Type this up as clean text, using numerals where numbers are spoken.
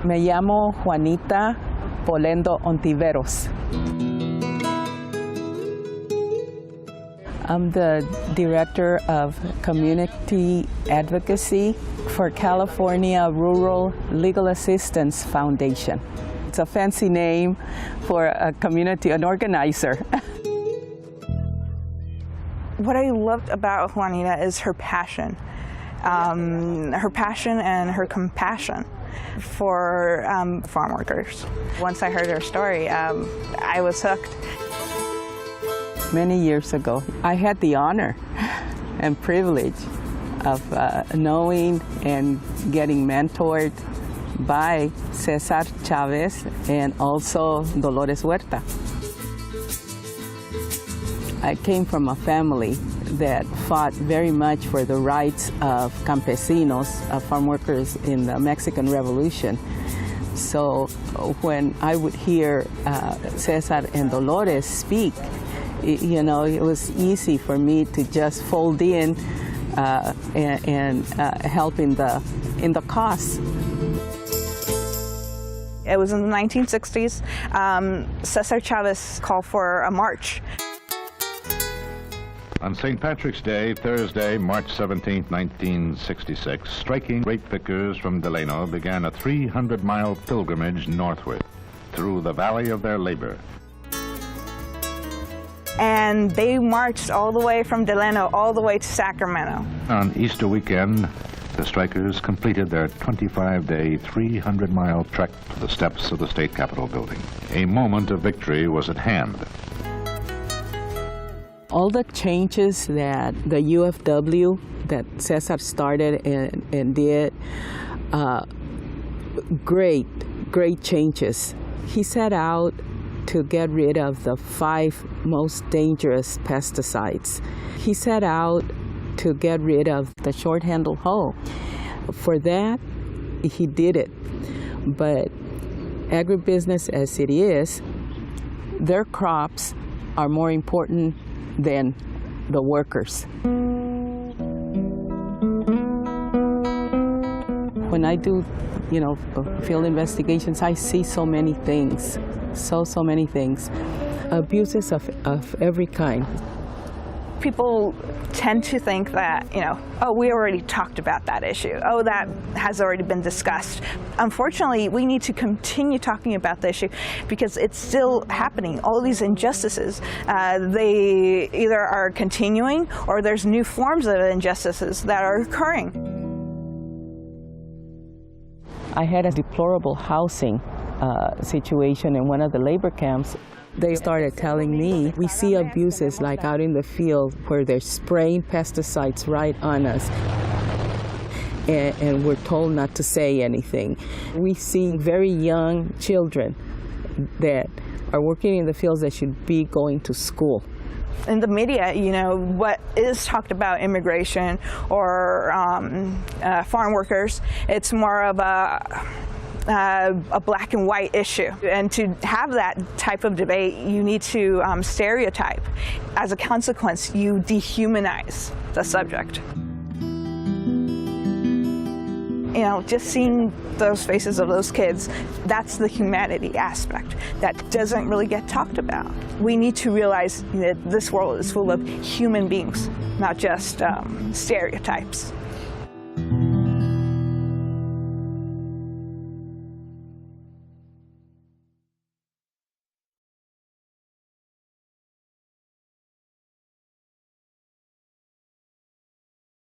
Me llamo Juanita Ontiveros. I'm the Director of Community Advocacy for California Rural Legal Assistance Foundation. It's a fancy name for a community, an organizer. What I loved about Juanita is her passion. And her compassion for farm workers. Once I heard her story, I was hooked. Many years ago, I had the honor and privilege of knowing and getting mentored by Cesar Chavez and also Dolores Huerta. I came from a family that fought very much for the rights of campesinos, farm workers in the Mexican Revolution. So when I would hear Cesar and Dolores speak, it was easy for me to just fold in and help in the cause. It was in the 1960s. Cesar Chavez called for a march. On St. Patrick's Day, Thursday, March 17, 1966, striking grape pickers from Delano began a 300-mile pilgrimage northward through the valley of their labor. And they marched all the way from Delano all the way to Sacramento. On Easter weekend, the strikers completed their 25-day, 300-mile trek to the steps of the state capitol building. A moment of victory was at hand. All the changes that the UFW that Cesar started and did, great changes. He set out to get rid of the 5 most dangerous pesticides. He set out to get rid of the short-handled hoe. For that, he did it. But agribusiness as it is, their crops are more important than the workers. When I do, field investigations, I see so many things, so many things. Abuses of every kind. People tend to think that, oh, we already talked about that issue. Oh, that has already been discussed. Unfortunately, we need to continue talking about the issue because it's still happening. All of these injustices, they either are continuing or there's new forms of injustices that are occurring. I had a deplorable housing situation in one of the labor camps. They started telling me, we see abuses like out in the field where they're spraying pesticides right on us. And we're told not to say anything. We see very young children that are working in the fields that should be going to school. In the media, what is talked about immigration or farm workers, it's more of a black and white issue. And to have that type of debate, you need to stereotype. As a consequence, you dehumanize the subject. Just seeing those faces of those kids, that's the humanity aspect that doesn't really get talked about. We need to realize that this world is full of human beings, not just stereotypes.